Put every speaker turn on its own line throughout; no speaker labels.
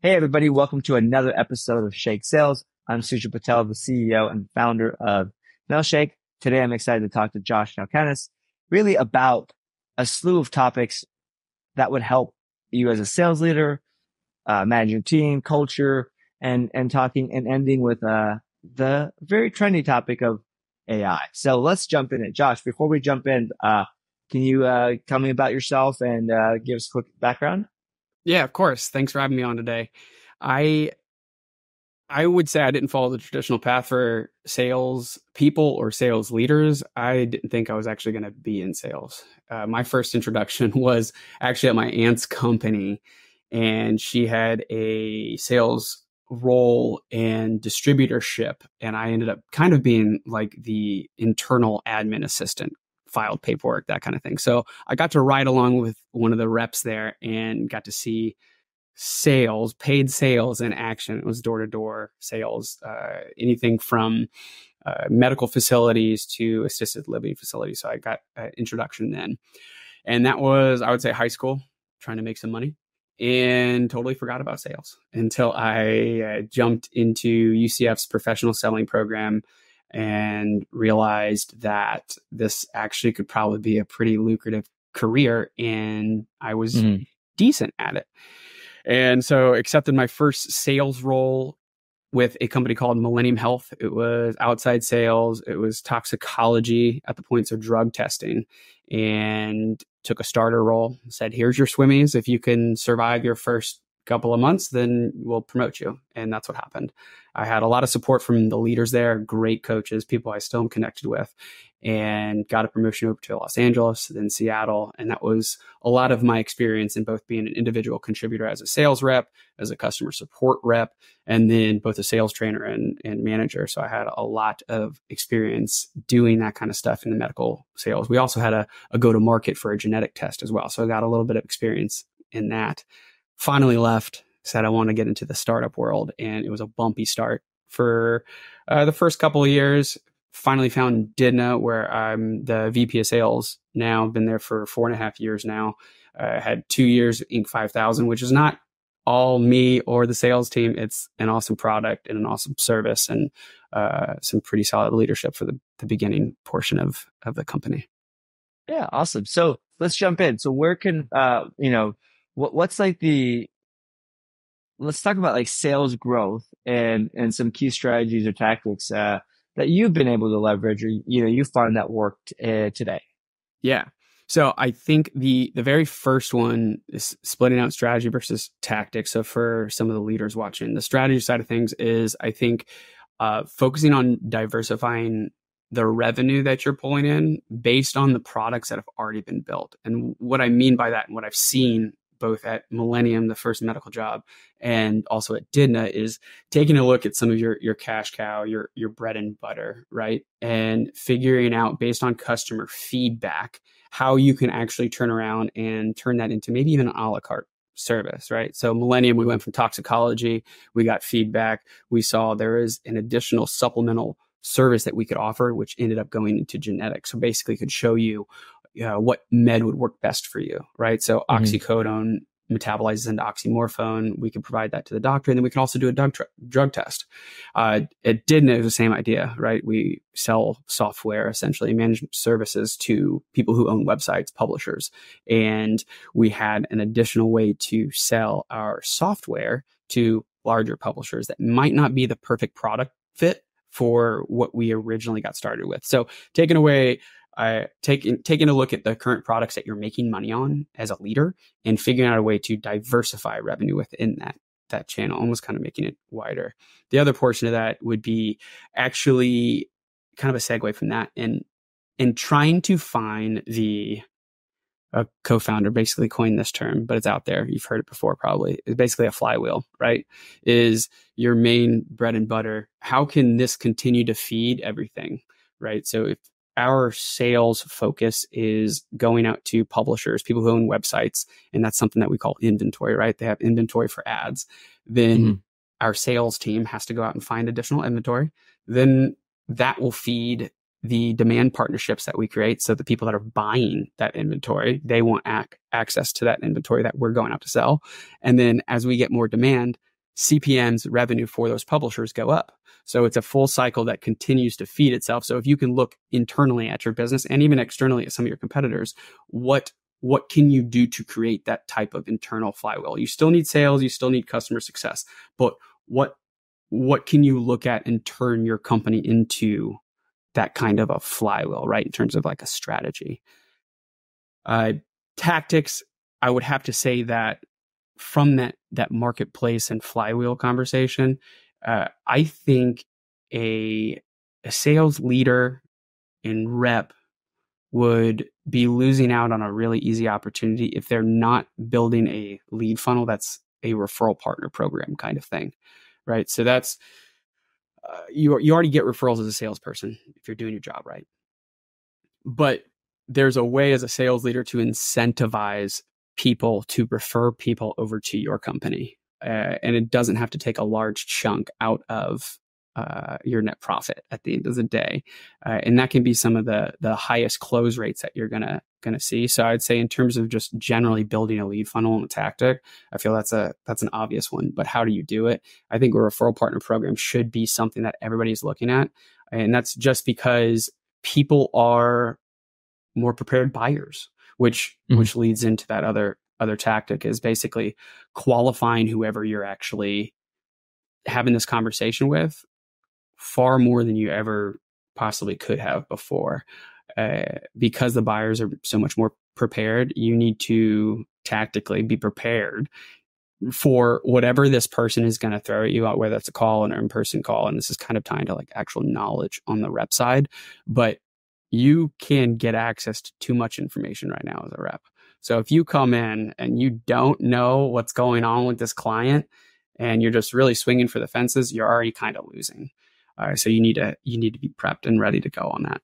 Hey, everybody. Welcome to another episode of Shake Sales. I'm Sujan Patel, the CEO and founder of Mailshake. Today, I'm excited to talk to Josh Calcanis really about a slew of topics that would help you as a sales leader, managing team, culture, and talking and ending with the very trendy topic of AI. So let's jump in it. Josh, before we jump in, can you tell me about yourself and give us a quick background?
Yeah, of course. Thanks for having me on today. I I would say I didn't follow the traditional path for sales people or sales leaders. I didn't think I was actually going to be in sales. My first introduction was actually at my aunt's company, and she had a sales role and distributorship, and I ended up kind of being like the internal admin assistant, filed paperwork, that kind of thing. So I got to ride along with one of the reps there and got to see sales, paid sales in action. It was door to door sales, anything from medical facilities to assisted living facilities. So I got an introduction then. And that was, I would say, high school, trying to make some money, and totally forgot about sales until I jumped into UCF's professional selling program and realized that this actually could probably be a pretty lucrative career. And I was decent at it. And so accepted my first sales role with a company called Millennium Health. It was outside sales. It was toxicology at the points of drug testing, and took a starter role. Said, here's your swimmies. If you can survive your first couple of months, then we'll promote you. And that's what happened. I had a lot of support from the leaders there, great coaches, people I still am connected with, and got a promotion over to Los Angeles, then Seattle. And that was a lot of my experience in both being an individual contributor as a sales rep, as a customer support rep, and then both a sales trainer and manager. So I had a lot of experience doing that kind of stuff in the medical sales. We also had a go-to-market for a genetic test as well. So I got a little bit of experience in that. Finally left, said I want to get into the startup world, and it was a bumpy start for the first couple of years. Finally found Didna, where I'm the VP of sales now. Been there for 4.5 years now. Had 2 years at Inc. 5000, which is not all me or the sales team. It's an awesome product and an awesome service, and some pretty solid leadership for the beginning portion of the company.
Yeah, awesome. So let's jump in. So where can, what's like let's talk about like sales growth and some key strategies or tactics, that you've been able to leverage or, you find that worked, today.
Yeah. So I think the very first one is splitting out strategy versus tactics. So for some of the leaders watching, the strategy side of things is, I think, focusing on diversifying the revenue that you're pulling in based on the products that have already been built. And what I mean by that, and what I've seen both at Millennium, the first medical job, and also at Didna, is taking a look at some of your cash cow, your bread and butter, right? And figuring out, based on customer feedback, how you can actually turn around and turn that into maybe even an a la carte service, right? So Millennium, we went from toxicology, we got feedback, we saw there is an additional supplemental service that we could offer, which ended up going into genetics. So basically could show you what med would work best for you, right? So oxycodone metabolizes into oxymorphone. We could provide that to the doctor, and then we can also do a drug test. It didn't. It was the same idea, right? We sell software, essentially management services, to people who own websites, publishers, and we had an additional way to sell our software to larger publishers that might not be the perfect product fit for what we originally got started with. So taking a look at the current products that you're making money on as a leader, and figuring out a way to diversify revenue within that channel, almost kind of making it wider. The other portion of that would be actually kind of a segue from that, and trying to find a co-founder basically coined this term, but it's out there. You've heard it before, probably. It's basically a flywheel, right? Is your main bread and butter. How can this continue to feed everything, right? So if our sales focus is going out to publishers, people who own websites, and that's something that we call inventory, right? They have inventory for ads. Then our sales team has to go out and find additional inventory. Then that will feed the demand partnerships that we create. So the people that are buying that inventory, they want access to that inventory that we're going out to sell. And then as we get more demand, CPMs, revenue for those publishers go up. So it's a full cycle that continues to feed itself. So if you can look internally at your business and even externally at some of your competitors, what can you do to create that type of internal flywheel? You still need sales, you still need customer success, but what can you look at and turn your company into that kind of a flywheel, right? In terms of like a strategy. Tactics, I would have to say that from that marketplace and flywheel conversation, I think a sales leader in rep would be losing out on a really easy opportunity if they're not building a lead funnel that's a referral partner program kind of thing, right? So that's you already get referrals as a salesperson if you're doing your job right, but there's a way as a sales leader to incentivize people to refer people over to your company. And it doesn't have to take a large chunk out of your net profit at the end of the day. And that can be some of the highest close rates that you're gonna see. So I'd say in terms of just generally building a lead funnel and a tactic, I feel that's an obvious one. But how do you do it? I think a referral partner program should be something that everybody's looking at. And that's just because people are more prepared buyers, which leads into that other tactic is basically qualifying whoever you're actually having this conversation with far more than you ever possibly could have before. Because the buyers are so much more prepared, you need to tactically be prepared for whatever this person is going to throw at you, whether it's a call, an in-person call. And this is kind of tying to like actual knowledge on the rep side, but you can get access to too much information right now as a rep. So if you come in and you don't know what's going on with this client and you're just really swinging for the fences, you're already kind of losing. So you need to be prepped and ready to go on that.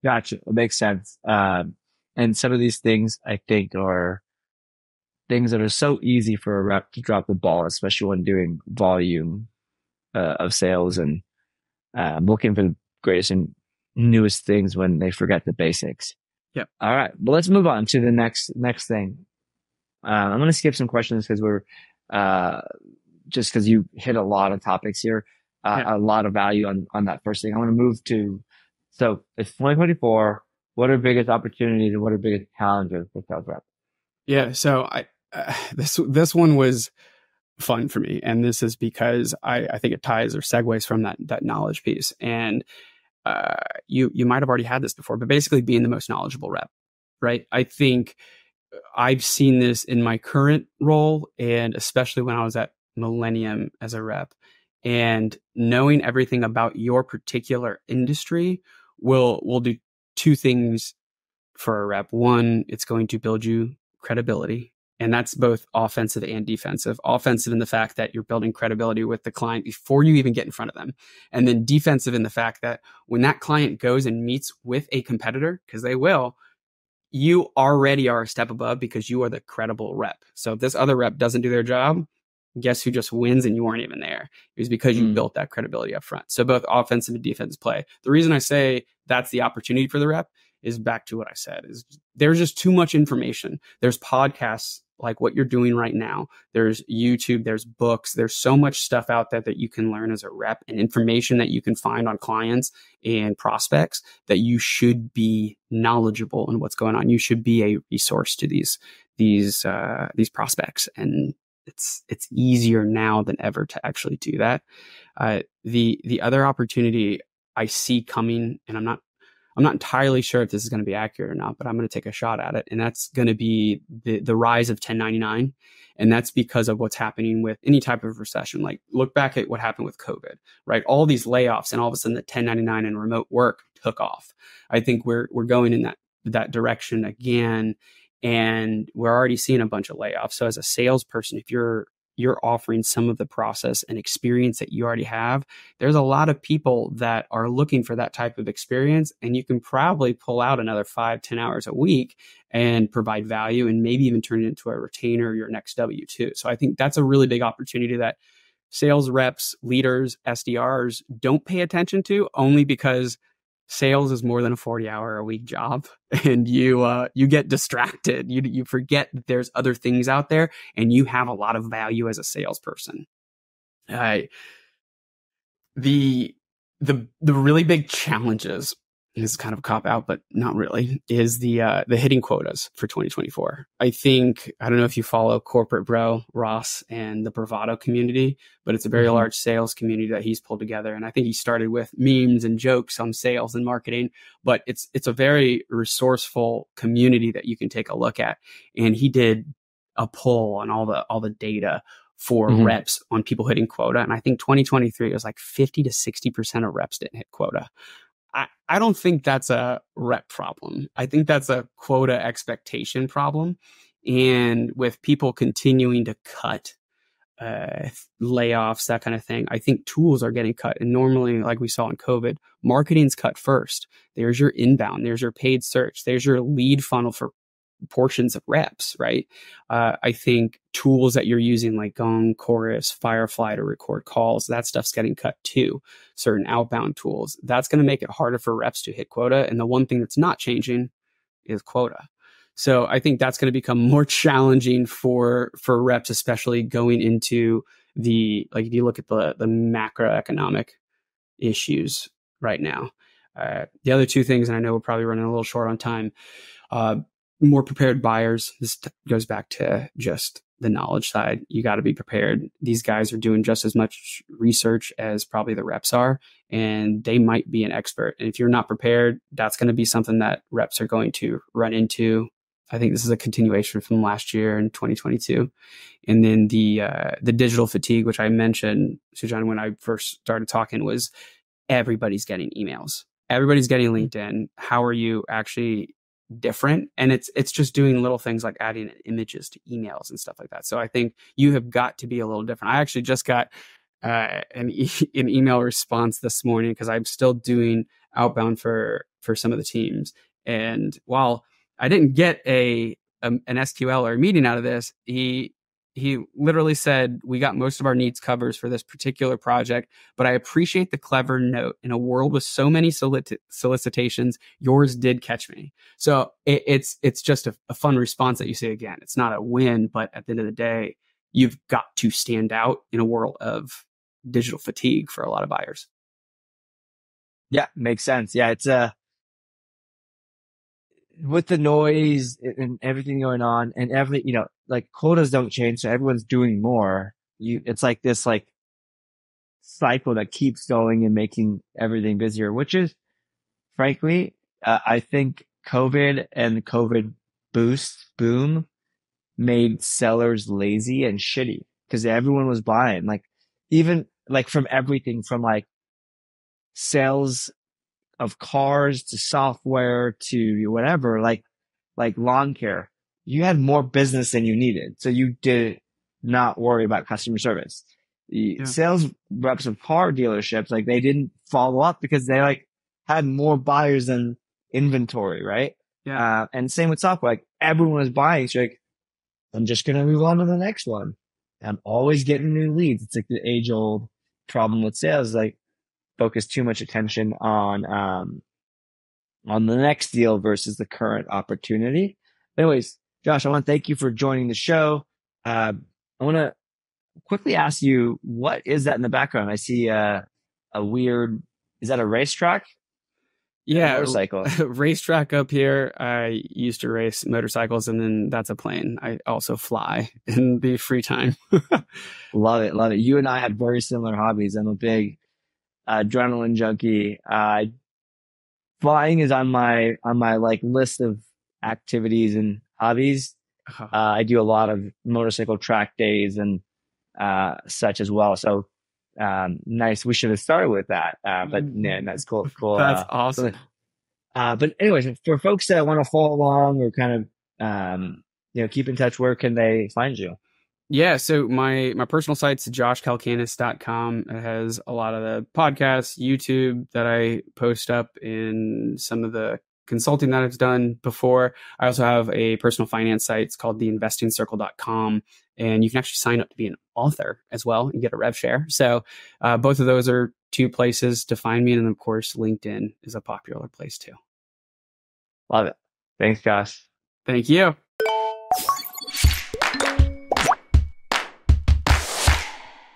Gotcha. It makes sense. And some of these things I think are things that are so easy for a rep to drop the ball, especially when doing volume of sales and looking for the greatest and newest things when they forget the basics.
Yep.
All right. Well, let's move on to the next thing. I'm going to skip some questions because we're just because you hit a lot of topics here, a lot of value on that first thing. I want to move to, so it's 2024. What are biggest opportunities and what are biggest challenges for sales rep?
Yeah. So this one was fun for me. And this is because I think it ties or segues from that knowledge piece. And you might have already had this before, but basically being the most knowledgeable rep, right? I think I've seen this in my current role and especially when I was at Millennium as a rep, and knowing everything about your particular industry will do two things for a rep. One, it's going to build you credibility. And that's both offensive and defensive. Offensive in the fact that you're building credibility with the client before you even get in front of them. And then defensive in the fact that when that client goes and meets with a competitor, because they will, you already are a step above because you are the credible rep. So if this other rep doesn't do their job, guess who just wins and you weren't even there? It was because you built that credibility up front. So both offensive and defensive play. The reason I say that's the opportunity for the rep is back to what I said, is there's just too much information. There's podcasts like what you're doing right now. There's YouTube, there's books, there's so much stuff out there that you can learn as a rep and information that you can find on clients and prospects that you should be knowledgeable in what's going on. You should be a resource to these prospects. And it's easier now than ever to actually do that. The other opportunity I see coming, and I'm not entirely sure if this is going to be accurate or not, but I'm going to take a shot at it. And that's going to be the rise of 1099. And that's because of what's happening with any type of recession. Like look back at what happened with COVID, right? All these layoffs and all of a sudden the 1099 and remote work took off. I think we're going in that direction again. And we're already seeing a bunch of layoffs. So as a salesperson, if you're offering some of the process and experience that you already have, there's a lot of people that are looking for that type of experience. And you can probably pull out another 5-10 hours a week and provide value and maybe even turn it into a retainer, your next W-2. So I think that's a really big opportunity that sales reps, leaders, SDRs don't pay attention to, only because sales is more than a 40-hour-a-week job, and you get distracted. You forget that there's other things out there, and you have a lot of value as a salesperson. The really big challenges, is kind of a cop out, but not really, is the hitting quotas for 2024. I don't know if you follow Corporate Bro Ross and the Bravado community, but it's a very large sales community that he's pulled together. And I think he started with memes and jokes on sales and marketing, but it's a very resourceful community that you can take a look at. And he did a poll on all the data for reps on people hitting quota. And I think 2023, it was like 50 to 60% of reps didn't hit quota. I don't think that's a rep problem. I think that's a quota expectation problem. And with people continuing to cut, layoffs, that kind of thing, I think tools are getting cut. And normally, like we saw in COVID, marketing's cut first. There's your inbound, there's your paid search, there's your lead funnel for portions of reps, right? I think tools that you're using like Gong, Chorus, Firefly to record calls, that stuff's getting cut too. Certain outbound tools, that's going to make it harder for reps to hit quota. And the one thing that's not changing is quota. So I think that's going to become more challenging for reps, especially going into like if you look at the macroeconomic issues right now. The other two things, and I know we're probably running a little short on time, more prepared buyers. This goes back to just the knowledge side. You got to be prepared. These guys are doing just as much research as probably the reps are, and they might be an expert. And if you're not prepared, that's going to be something that reps are going to run into. I think this is a continuation from last year in 2022. And then the digital fatigue, which I mentioned, Sujan, when I first started talking, was everybody's getting emails. Everybody's getting LinkedIn. How are you actually different? And it's just doing little things like adding images to emails and stuff like that. So I think you have got to be a little different. I actually just got an email response this morning because I'm still doing outbound for some of the teams. And while I didn't get an SQL or a meeting out of this, he literally said, we got most of our needs covers for this particular project, but I appreciate the clever note. In a world with so many solicitations, yours did catch me. So it's just a fun response that you say again. It's not a win, but at the end of the day, you've got to stand out in a world of digital fatigue for a lot of buyers.
Yeah, makes sense. Yeah, it's with the noise and everything going on and like quotas don't change. So everyone's doing more. It's like this like cycle that keeps going and making everything busier, which is frankly, I think COVID and COVID boom made sellers lazy and shitty because everyone was buying, like even like from everything from like sales of cars to software to whatever, like lawn care. You had more business than you needed. So you did not worry about customer service. The sales reps of car dealerships, like they didn't follow up because they like had more buyers than inventory, right?
Yeah.
And same with software. Like everyone was buying. So like, I'm just going to move on to the next one. I'm always getting new leads. It's like the age old problem with sales. Like focus too much attention on the next deal versus the current opportunity. Anyways, Josh, I want to thank you for joining the show. I want to quickly ask you, what is that in the background? I see a weird, is that a racetrack?
Yeah,
motorcycle.
Racetrack up here. I used to race motorcycles, and then that's a plane. I also fly in the free time.
Love it. Love it. You and I have very similar hobbies. I'm a big adrenaline junkie. Flying is on my like list of activities and hobbies. I do a lot of motorcycle track days and such as well. So nice. We should have started with that. But yeah, that's cool.
That's awesome.
But anyways, for folks that want to follow along or kind of keep in touch, where can they find you?
Yeah, so my personal site's joshcalcanis.com. It has a lot of the podcasts, YouTube that I post up, in some of the consulting that I've done before. I also have a personal finance site. It's called theinvestingcircle.com. and you can actually sign up to be an author as well and get a rev share. So both of those are two places to find me. And then, of course, LinkedIn is a popular place too.
Love it. Thanks, Josh.
Thank you.